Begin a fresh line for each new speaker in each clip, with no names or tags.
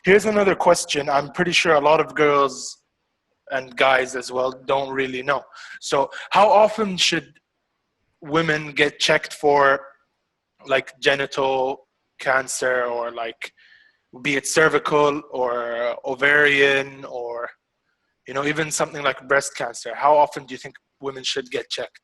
Here's another question. I'm pretty sure a lot of girls and guys as well don't really know. So how often should women get checked for like genital cancer, or like be it cervical or ovarian, or even something like breast cancer? How often do you think women should get checked?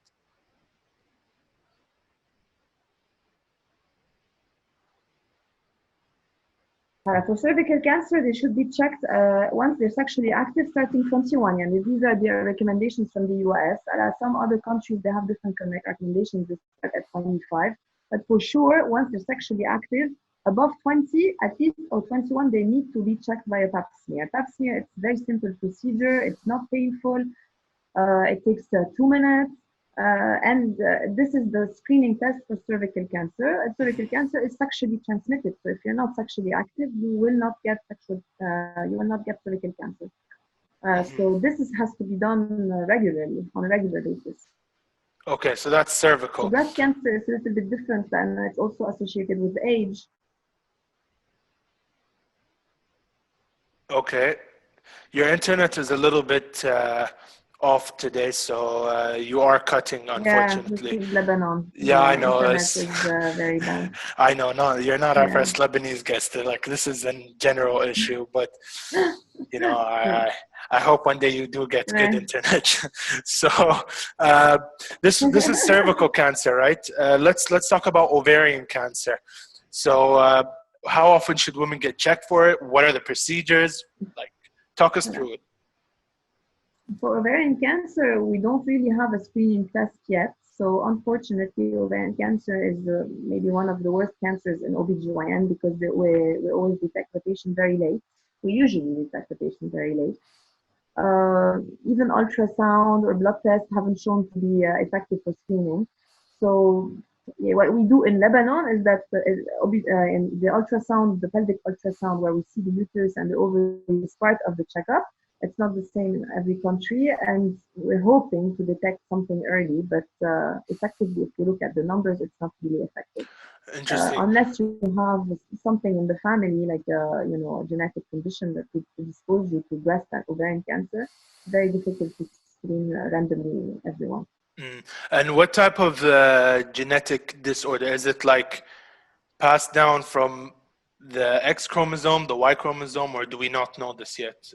For cervical cancer, they should be checked once they're sexually active starting 21. And these are the recommendations from the US. Some other countries, they have different recommendations. They start at 25. But for sure, once they're sexually active, above 20 at least, or 21, they need to be checked by a pap smear. Pap smear, it's a very simple procedure. It's not painful. It takes 2 minutes. This is the screening test for cervical cancer. Cervical cancer is sexually transmitted, so if you're not sexually active, you will not get cervical cancer. So this has to be done regularly, on a regular basis.
Okay, so that's cervical.
So breast cancer is a little bit different, and it's also associated with age.
Okay, your internet is a little bit off today, so you are cutting, unfortunately.
Yeah, this is Lebanon.
Yeah, I know.
Internet is very bad.
I know. No, you're not our first Lebanese guest. Like, this is a general issue, but I hope one day you do get good internet. So this is cervical cancer, right? Let's talk about ovarian cancer. So how often should women get checked for it? What are the procedures? Like, talk us through it.
For ovarian cancer, we don't really have a screening test yet. So unfortunately, ovarian cancer is maybe one of the worst cancers in OBGYN because we always detect the patient very late. We usually detect the patient very late. Even ultrasound or blood tests haven't shown to be effective for screening. So what we do in Lebanon is that in the ultrasound, the pelvic ultrasound, where we see the uterus and the ovary is part of the checkup. It's not the same in every country, and we're hoping to detect something early, but effectively, if you look at the numbers, it's not really effective.
Interesting.
Unless you have something in the family, like a genetic condition that could predispose you to breast and ovarian cancer, very difficult to screen randomly everyone.
And what type of genetic disorder? Is it like passed down from the X chromosome, the Y chromosome, or do we not know this yet?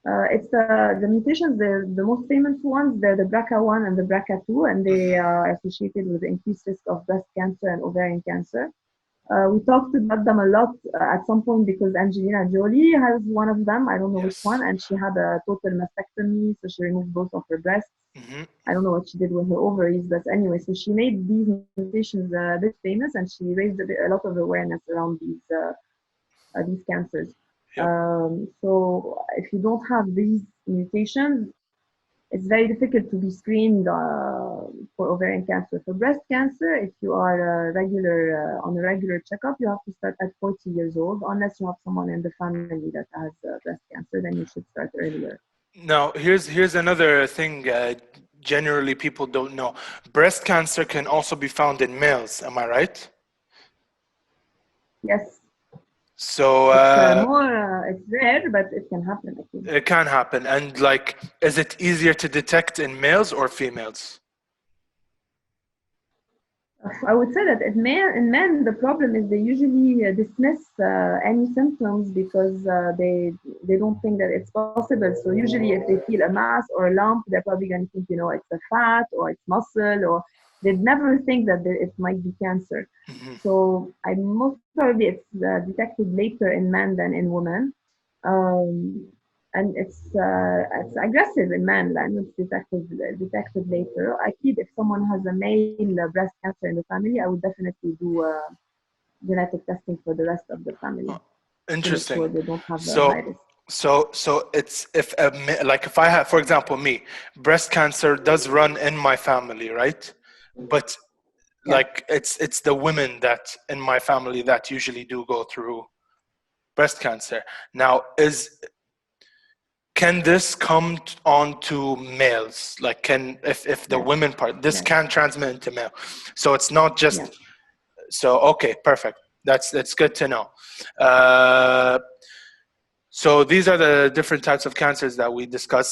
It's the mutations, the most famous ones, they're the BRCA1 and the BRCA2, and they are associated with increased risk of breast cancer and ovarian cancer. We talked about them a lot at some point because Angelina Jolie has one of them. I don't know which one, and she had a total mastectomy, so she removed both of her breasts. I don't know what she did with her ovaries, but anyway, so she made these mutations a bit famous, and she raised a lot of awareness around these cancers. So if you don't have these mutations, it's very difficult to be screened for ovarian cancer. For breast cancer, if you are on a regular checkup, you have to start at 40 years old. Unless you have someone in the family that has breast cancer, then you should start earlier.
Now, here's another thing generally people don't know. Breast cancer can also be found in males. Am I right?
Yes.
So
it's rare, but it can happen. I think.
It can happen. And like, is it easier to detect in males or females?
I would say that in men, the problem is they usually dismiss any symptoms because they don't think that it's possible. So usually, if they feel a mass or a lump, they're probably going to think, it's a fat or it's muscle, or they'd never think that it might be cancer. So most probably it's detected later in men than in women. And it's aggressive in men, and it's detected later. I think if someone has a male breast cancer in the family, I would definitely do genetic testing for the rest of the family.
Interesting.
To make sure they don't have the virus.
So it's if I have, for example, me, breast cancer does run in my family, right? But like it's the women that in my family that usually do go through breast cancer. Now, can this come on to males? Like, if the women part, this can transmit into male. So it's not just. So okay, perfect. That's good to know. So these are the different types of cancers that we discussed.